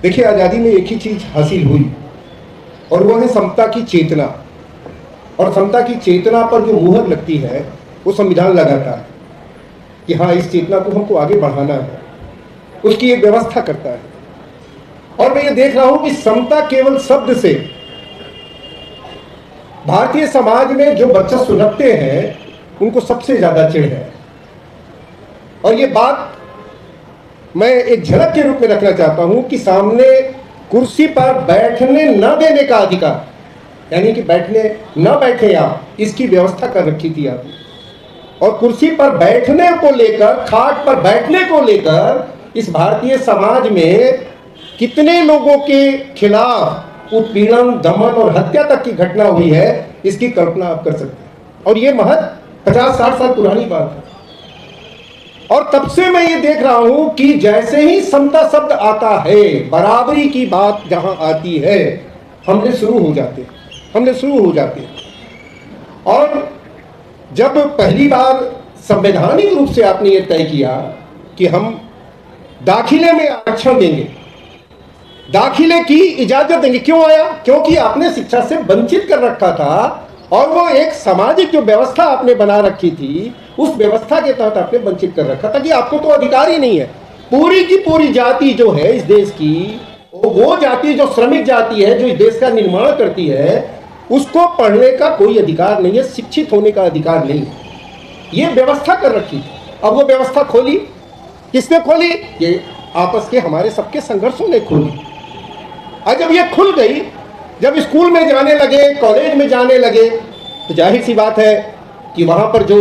देखिए, आज़ादी में एक ही चीज हासिल हुई और वो है समता की चेतना। और समता की चेतना पर जो मुहर लगती है वो संविधान लगाता है कि हाँ, इस चेतना को हमको आगे बढ़ाना है, उसकी एक व्यवस्था करता है। और मैं ये देख रहा हूं कि समता केवल शब्द से भारतीय समाज में जो बच्चे सुलगते हैं उनको सबसे ज्यादा चिढ़ है। और ये बात मैं एक झलक के रूप में रखना चाहता हूं कि सामने कुर्सी पर बैठने न देने का अधिकार, यानी कि बैठने न बैठे आप, इसकी व्यवस्था कर रखी थी आपने। और कुर्सी पर बैठने को लेकर, खाट पर बैठने को लेकर इस भारतीय समाज में कितने लोगों के खिलाफ उत्पीड़न, दमन और हत्या तक की घटना हुई है, इसकी कल्पना आप कर सकते हैं। और ये महज 50-60 साल पुरानी बात है। और तब से मैं ये देख रहा हूं कि जैसे ही समता शब्द आता है, बराबरी की बात जहां आती है, हमले शुरू हो जाते हैं। और जब पहली बार संवैधानिक रूप से आपने ये तय किया कि हम दाखिले में आरक्षण देंगे, दाखिले की इजाजत देंगे, क्यों आया? क्योंकि आपने शिक्षा से वंचित कर रखा था और वो एक सामाजिक जो व्यवस्था आपने बना रखी थी, उस व्यवस्था के तहत आपने वंचित कर रखा था कि आपको तो अधिकार ही नहीं है। पूरी की पूरी जाति जो है इस देश की, वो जाति जो श्रमिक जाति है, जो इस देश का निर्माण करती है, उसको पढ़ने का कोई अधिकार नहीं है, शिक्षित होने का अधिकार नहीं है। ये व्यवस्था कर रखी थी। अब वो व्यवस्था खोली, किसने खोली? ये आपस के हमारे सबके संघर्षों ने खोली। और जब ये खुल गई, जब स्कूल में जाने लगे, कॉलेज में जाने लगे, तो जाहिर सी बात है कि वहाँ पर जो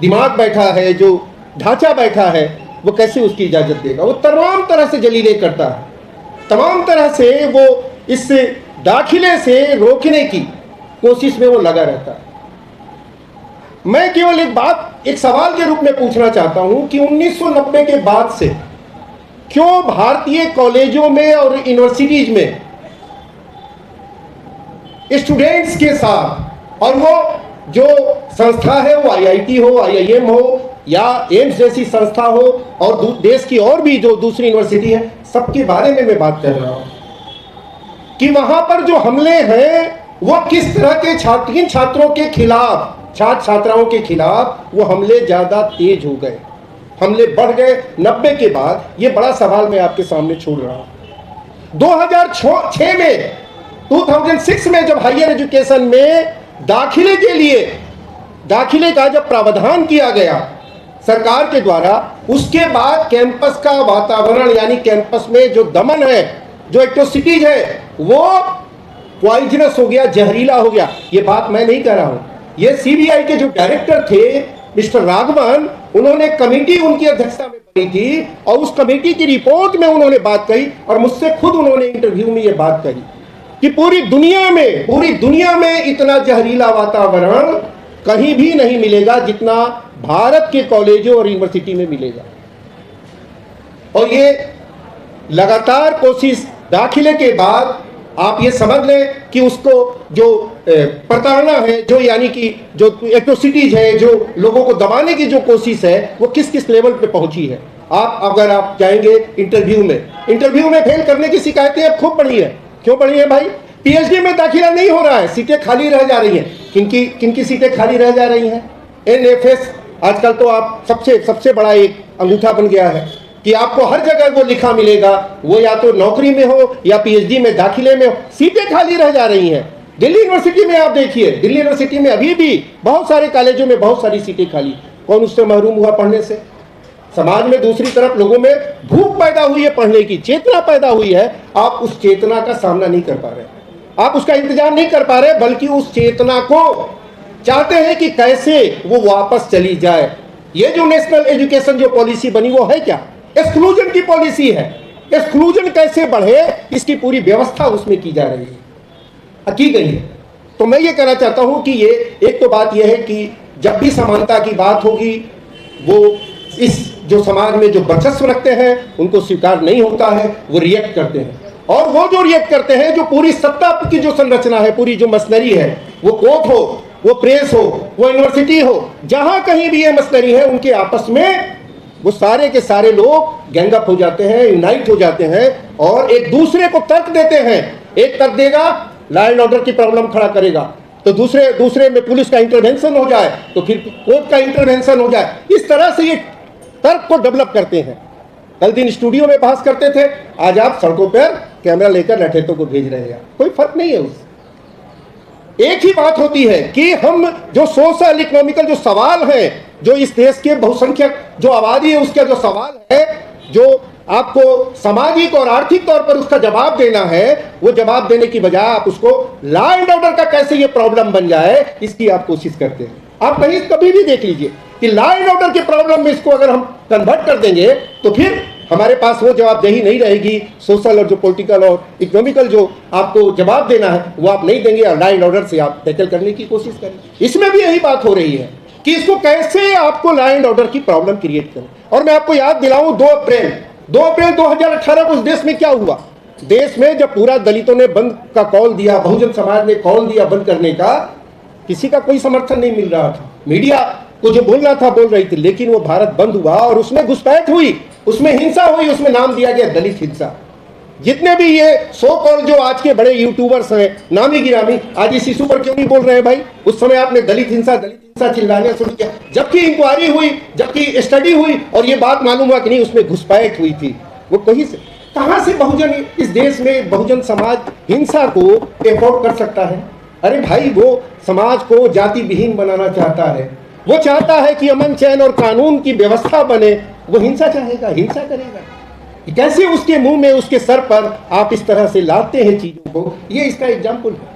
दिमाग बैठा है, जो ढांचा बैठा है, वो कैसे उसकी इजाज़त देगा? वो तमाम तरह से जलीलें करता है, तमाम तरह से वो इस दाखिले से रोकने की कोशिश में वो लगा रहता है। मैं केवल एक सवाल के रूप में पूछना चाहता हूं कि 1990 के बाद से क्यों भारतीय कॉलेजों में और यूनिवर्सिटीज में स्टूडेंट्स के साथ, और वो जो संस्था है वो आईआईटी हो, आईआईएम हो या एम्स जैसी संस्था हो, और देश की और भी जो दूसरी यूनिवर्सिटी है, सबके बारे में मैं बात कर रहा हूं कि वहां पर जो हमले हैं वो किस तरह के छात्रों के खिलाफ, छात्र छात्राओं के खिलाफ वो हमले ज्यादा तेज हो गए, हमले बढ़ गए 90 के बाद। ये बड़ा सवाल मैं आपके सामने छोड़ रहा हूं। 2006 में, 2006 में जब हायर एजुकेशन में दाखिले के लिए, दाखिले का जब प्रावधान किया गया सरकार के द्वारा, उसके बाद कैंपस का वातावरण, यानी कैंपस में जो दमन है, जो एट्रोसिटीज है, वो पॉइजनस हो गया, जहरीला हो गया। ये बात मैं नहीं कह रहा हूं, ये सीबीआई के जो डायरेक्टर थे मिस्टर राघवन, उन्होंने कमेटी उनकी अध्यक्षता में बनी थी और उस कमेटी की रिपोर्ट में उन्होंने बात कही, और मुझसे खुद उन्होंने इंटरव्यू में ये बात कही कि पूरी दुनिया में इतना जहरीला वातावरण कहीं भी नहीं मिलेगा जितना भारत के कॉलेजों और यूनिवर्सिटी में मिलेगा। और ये लगातार कोशिश, दाखिले के बाद आप ये समझ लें कि उसको जो प्रताड़ना है, जो यानी कि जो एट्रोसिटीज है, जो लोगों को दबाने की जो कोशिश है, वो किस किस लेवल पे पहुंची है। अगर आप जाएंगे इंटरव्यू में फेल करने की शिकायतें अब खूब बढ़ी है। क्यों बढ़ी है भाई? पीएचडी में दाखिला नहीं हो रहा है, सीटें खाली रह जा रही हैं। किनकी सीटें खाली रह जा रही हैं? एनएफएस आजकल तो आप सबसे बड़ा एक अंगूठा बन गया है कि आपको हर जगह वो लिखा मिलेगा, वो या तो नौकरी में हो या पीएचडी में दाखिले में हो, सीटें खाली रह जा रही हैं। दिल्ली यूनिवर्सिटी में आप देखिए, दिल्ली यूनिवर्सिटी में अभी भी बहुत सारे कॉलेजों में बहुत सारी सीटें खाली। कौन उससे महरूम हुआ पढ़ने से? समाज में दूसरी तरफ लोगों में भूख पैदा हुई है, पढ़ने की चेतना पैदा हुई है। आप उस चेतना का सामना नहीं कर पा रहे, आप उसका इंतजाम नहीं कर पा रहे, बल्कि उस चेतना को चाहते हैं कि कैसे वो वापस चली जाए। ये जो नेशनल एजुकेशन जो पॉलिसी बनी, वो है क्या? एक्सक्लूजन की पॉलिसी है। एक्सक्लूजन कैसे बढ़े, इसकी पूरी व्यवस्था उसमें की जा रही है, की गई है। तो मैं ये कहना चाहता हूं कि ये एक तो बात यह है कि जब भी समानता की बात होगी, वो इस जो समाज में जो वर्चस्व रखते हैं उनको स्वीकार नहीं होता है, वो रिएक्ट करते हैं। और वो जो रिएक्ट करते हैं, जो पूरी सत्ता की जो संरचना है, पूरी जो मशीनरी है, वो कोर्ट हो, वो प्रेस हो, वो यूनिवर्सिटी हो, जहां कहीं भी ये मशीनरी है, उनके आपस में वो सारे के सारे लोग गैंग अप हो जाते हैं, यूनाइट हो जाते हैं और एक दूसरे को तर्क देते हैं। एक तर्क देगा, लॉ एंड ऑर्डर की प्रॉब्लम खड़ा करेगा, तो दूसरे में पुलिस का इंटरवेंशन हो जाए, तो फिर कोर्ट का इंटरवेंशन हो जाए। इस तरह से ये तर्क को डेवलप करते हैं। कल दिन स्टूडियो में बहस करते थे, आज आप सड़कों पर कैमरा लेकर लठेतों को भेज रहे हैं। कोई फर्क नहीं है उससे। एक ही बात होती है कि हम जो सोशल इकोनॉमिकल जो सवाल है, जो इस देश के बहुसंख्यक जो आबादी है उसका जो सवाल है, जो आपको सामाजिक और आर्थिक तौर पर उसका जवाब देना है, वो जवाब देने की बजाय आप उसको लॉ एंड ऑर्डर का कैसे ये प्रॉब्लम बन जाए, इसकी आप कोशिश करते हैं। आप कहीं कभी भी देख लीजिए कि लॉ एंड ऑर्डर के प्रॉब्लम में इसको अगर हम कन्वर्ट कर देंगे तो फिर हमारे पास वो जवाबदेही नहीं रहेगी। सोशल और जो पॉलिटिकल और इकोनॉमिकल जो आपको जवाब देना है वो आप नहीं देंगे और लॉ एंड ऑर्डर से आप टैकल करने की कोशिश करेंगे। इसमें भी यही बात हो रही है कि इसको कैसे आपको लॉ एंड ऑर्डर की प्रॉब्लम क्रिएट करें। और मैं आपको याद दिलाऊं, 2 अप्रैल 2018 को उस देश में क्या हुआ। देश में जब पूरा दलितों ने बंद का कॉल दिया, बहुजन समाज ने कॉल दिया बंद करने का, किसी का कोई समर्थन नहीं मिल रहा था। मीडिया को जो बोलना था बोल रही थी, लेकिन वो भारत बंद हुआ और उसमें घुसपैठ हुई, उसमें हिंसा हुई, उसमें नाम दिया गया दलित हिंसा। जितने भी ये सो कॉल जो आज के बड़े यूट्यूबर्स हैं, नामी गिरामी, आज इस इशू पर क्यों नहीं बोल रहे हैं भाई? उस समय आपने दलित हिंसा चिल्लाने शुरू किया, जबकि इंक्वायरी हुई, जबकि स्टडी हुई और ये बात मालूम हुआ कि नहीं उसमें घुसपैठ हुई थी। वो कहीं से कहां से बहुजन इस देश में बहुजन समाज हिंसा को एफोर्ड कर सकता है? अरे भाई, वो समाज को जाति विहीन बनाना चाहता है, वो चाहता है कि अमन चैन और कानून की व्यवस्था बने, वो हिंसा चाहेगा, हिंसा करेगा। कैसे उसके मुंह में, उसके सर पर आप इस तरह से लाते हैं चीजों को, ये इसका एग्जाम्पल है।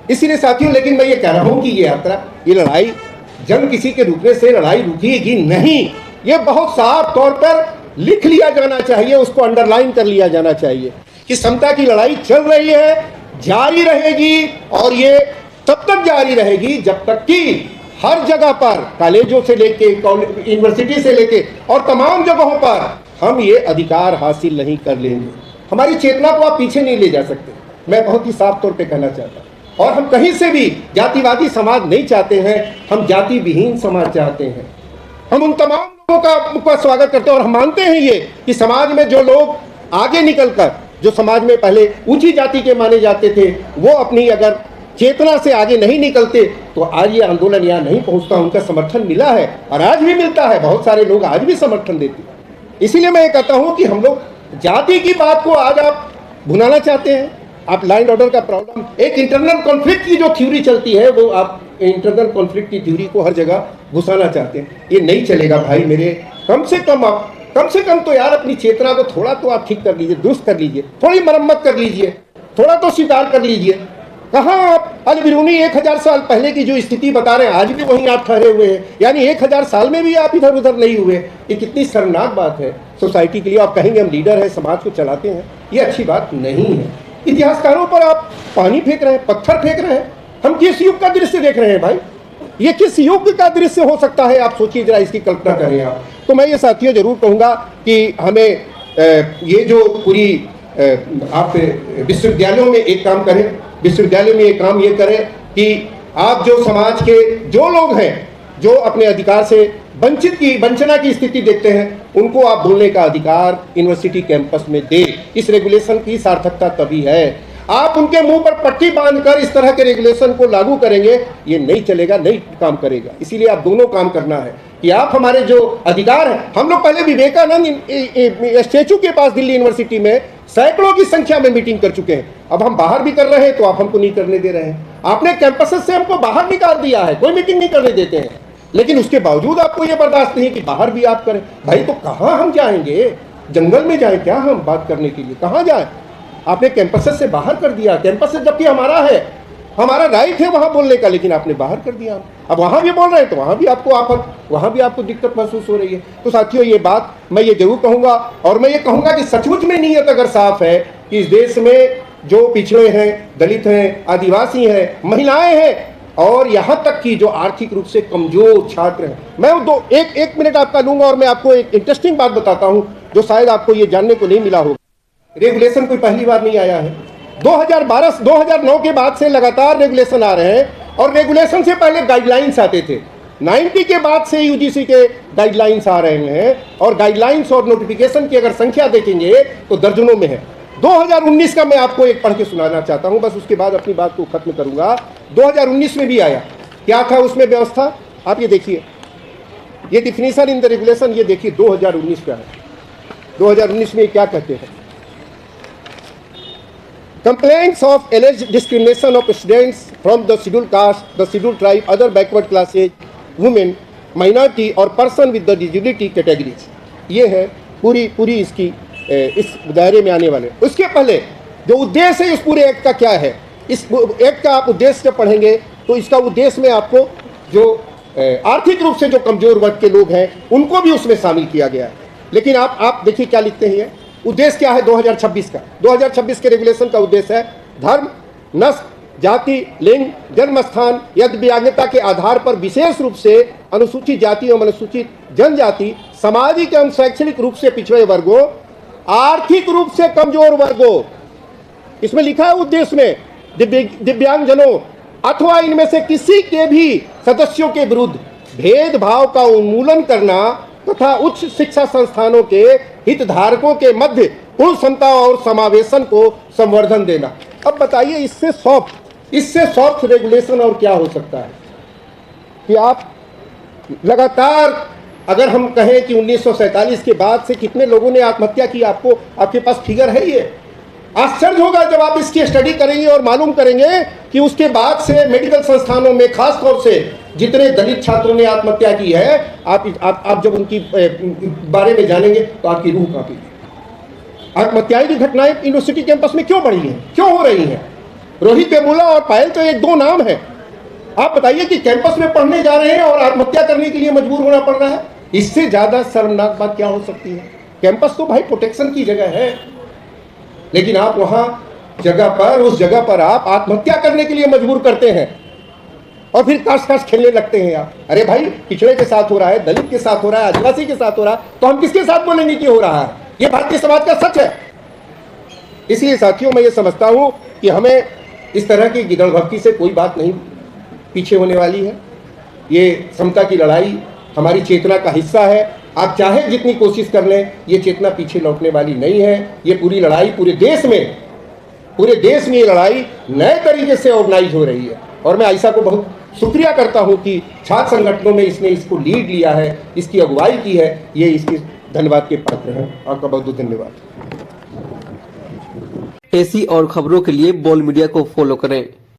इसीलिए साथियों, लेकिन मैं ये कह रहा हूं कि ये यात्रा, ये लड़ाई, जंग किसी के रुकने से लड़ाई रुकेगी नहीं। ये बहुत साफ तौर पर लिख लिया जाना चाहिए, उसको अंडरलाइन कर लिया जाना चाहिए कि समता की लड़ाई चल रही है, जारी रहेगी और ये तब तक जारी रहेगी जब तक कि हर जगह पर, कॉलेजों से लेके यूनिवर्सिटी से लेके और तमाम जगहों पर हम ये अधिकार हासिल नहीं कर लेंगे। हमारी चेतना को आप पीछे नहीं ले जा सकते, मैं बहुत ही साफ तौर पे कहना चाहता हूँ। और हम कहीं से भी जातिवादी समाज नहीं चाहते हैं, हम जाति विहीन समाज चाहते हैं। हम उन तमाम लोगों का स्वागत करते हैं और हम मानते हैं ये कि समाज में जो लोग आगे निकलकर, जो समाज में पहले ऊंची जाति के माने जाते थे, वो अपनी अगर चेतना से आगे नहीं निकलते तो आज ये आंदोलन यहाँ नहीं पहुँचता। उनका समर्थन मिला है और आज भी मिलता है, बहुत सारे लोग आज भी समर्थन देते हैं। इसीलिए मैं ये कहता हूँ कि हम लोग जाति की बात को आज आप भुनाना चाहते हैं, आप लॉ एंड ऑर्डर का प्रॉब्लम, एक इंटरनल कॉन्फ्लिक्ट की जो थ्योरी चलती है, वो आप इंटरनल कॉन्फ्लिक्ट की थ्योरी को हर जगह घुसाना चाहते हैं। ये नहीं चलेगा भाई मेरे। कम से कम तो यार अपनी चेतना को थोड़ा तो आप ठीक कर लीजिए, दुरुस्त कर लीजिए, थोड़ी मरम्मत कर लीजिए, थोड़ा तो स्वीकार कर लीजिए। कहाँ आप अल-बिरूनी 1000 साल पहले की जो स्थिति बता रहे हैं, आज भी वहीं आप ठहरे हुए हैं, यानी 1000 साल में भी आप इधर उधर नहीं हुए। ये कितनी शर्मनाक बात है सोसाइटी के लिए। आप कहेंगे हम लीडर हैं, समाज को चलाते हैं, ये अच्छी बात नहीं है। इतिहासकारों पर आप पानी फेंक रहे हैं, पत्थर फेंक रहे हैं। हम किस युग का दृश्य देख रहे हैं भाई? ये किस युग का दृश्य हो सकता है? आप सोचिए जरा, इसकी कल्पना करें आप। तो मैं ये साथियों जरूर कहूँगा कि हमें ये जो पूरी आप विश्वविद्यालयों में एक काम करें, विश्वविद्यालय में एक काम ये करें कि आप जो समाज के जो लोग हैं, जो अपने अधिकार से वंचना की स्थिति देखते हैं, उनको आप बोलने का अधिकार यूनिवर्सिटी कैंपस में दे। इस रेगुलेशन की सार्थकता तभी है। आप उनके मुंह पर पट्टी बांधकर इस तरह के रेगुलेशन को लागू करेंगे, ये नहीं चलेगा, नहीं काम करेगा। इसीलिए आप दोनों काम करना है कि आप हमारे जो अधिकार हैं, हम लोग पहले विवेकानंद स्टैचू के पास दिल्ली यूनिवर्सिटी में सैकड़ों की संख्या में मीटिंग कर चुके हैं। अब हम बाहर भी कर रहे हैं तो आप हमको नहीं करने दे रहे हैं। आपने कैंपस से हमको बाहर निकाल दिया है, कोई मीटिंग नहीं करने देते हैं, लेकिन उसके बावजूद आपको ये बर्दाश्त नहीं कि बाहर भी आप करें। भाई तो कहाँ हम जाएंगे? जंगल में जाए क्या हम बात करने के लिए? कहाँ जाए? आपने कैंपस से बाहर कर दिया। कैंपस जबकि हमारा है, हमारा राइट है वहाँ बोलने का, लेकिन आपने बाहर कर दिया। अब वहाँ भी बोल रहे हैं तो वहाँ भी आपको दिक्कत महसूस हो रही है। तो साथियों, ये बात मैं ये जरूर कहूँगा, और मैं ये कहूँगा कि सचमुच में नीयत अगर साफ है कि इस देश में जो पिछड़े हैं, दलित हैं, आदिवासी हैं, महिलाएं हैं और यहाँ तक कि जो आर्थिक रूप से कमजोर छात्र हैं, मैं एक मिनट आपका लूँगा और मैं आपको एक इंटरेस्टिंग बात बताता हूँ जो शायद आपको ये जानने को नहीं मिला होगा। रेगुलेशन कोई पहली बार नहीं आया है। 2009 के बाद से लगातार रेगुलेशन आ रहे हैं और रेगुलेशन से पहले गाइडलाइंस आते थे। 90 के बाद से यूजीसी के गाइडलाइंस आ रहे हैं और गाइडलाइंस और नोटिफिकेशन की अगर संख्या देखेंगे तो दर्जनों में है। 2019 का मैं आपको एक पढ़ के सुनाना चाहता हूं, बस उसके बाद अपनी बात को खत्म करूंगा। 2019 में भी आया, क्या था उसमें व्यवस्था, आप ये देखिए, ये डिफिनीशन इन द रेगुलेशन, ये देखिए 2019 का है। 2019 में क्या कहते हैं, complaints of alleged discrimination of students from the scheduled caste, the scheduled tribe, other backward classes, women, minority और person with the disability categories, ये है पूरी इसकी इस दायरे में आने वाले। उसके पहले जो उद्देश्य है इस पूरे एक्ट का क्या है, इस एक्ट का आप उद्देश्य जब पढ़ेंगे तो इसका उद्देश्य में आपको जो आर्थिक रूप से जो कमजोर वर्ग के लोग हैं उनको भी उसमें शामिल किया गया है। लेकिन आप देखिए क्या लिखते हैं, उद्देश्य क्या है 2026 का। 2026 के रेगुलेशन का उद्देश्य है धर्म, नस्ल, जाति, लिंग, जन्म स्थान या दिव्यांगता के आधार पर विशेष रूप से अनुसूचित जाति एवं अनुसूचित जनजाति, सामाजिक एवं शैक्षणिक रूप से पिछड़े वर्गों, आर्थिक रूप से कमजोर वर्गों, इसमें लिखा है उद्देश्य में दिव्यांगजनों अथवा इनमें से किसी के भी सदस्यों के विरुद्ध भेदभाव का उन्मूलन करना तथा उच्च शिक्षा संस्थानों के हितधारकों के मध्य पूर्ण समता और समावेशन को संवर्धन देना। अब बताइए इससे सॉफ्ट रेगुलेशन और क्या हो सकता है कि आप लगातार, अगर हम कहें कि 1947 के बाद से कितने लोगों ने आत्महत्या की, आपके पास फिगर है, ये आश्चर्य होगा जब आप इसकी स्टडी करेंगे और मालूम करेंगे कि उसके बाद से मेडिकल संस्थानों में खास तौर से जितने दलित छात्रों ने आत्महत्या की है, आप जब उनकी बारे में जानेंगे तो आपकी रूह कांपेगी। आत्महत्याएं की घटनाएं यूनिवर्सिटी कैंपस में क्यों बढ़ी हैं, क्यों हो रही हैं? रोहित वेमुला और पायल तो एक दो नाम है। आप बताइए कि कैंपस में पढ़ने जा रहे हैं और आत्महत्या करने के लिए मजबूर होना पड़ रहा है, इससे ज्यादा शर्मनाक बात क्या हो सकती है? कैंपस तो भाई प्रोटेक्शन की जगह है, लेकिन आप वहां उस जगह पर आप आत्महत्या करने के लिए मजबूर करते हैं और फिर काश खेलने लगते हैं आप। अरे भाई, पिछड़े के साथ हो रहा है, दलित के साथ हो रहा है, आदिवासी के साथ हो रहा है, तो हम किसके साथ बोलेंगे कि हो रहा है? ये भारतीय समाज का सच है। इसलिए साथियों, मैं ये समझता हूं कि हमें इस तरह की गिदड़भक्ति से कोई बात नहीं पीछे होने वाली है। ये समता की लड़ाई हमारी चेतना का हिस्सा है। आप चाहे जितनी कोशिश कर लें, ये चेतना पीछे लौटने वाली नहीं है। ये पूरी लड़ाई पूरे देश में ये लड़ाई नए तरीके से ऑर्गेनाइज हो रही है और मैं आयशा को बहुत शुक्रिया करता हूं कि छात्र संगठनों में इसने इसको लीड लिया है, इसकी अगुवाई की है। ये इसकी धन्यवाद के पात्र हैं। आपका बहुत बहुत धन्यवाद। ऐसी और खबरों के लिए बोल मीडिया को फॉलो करें।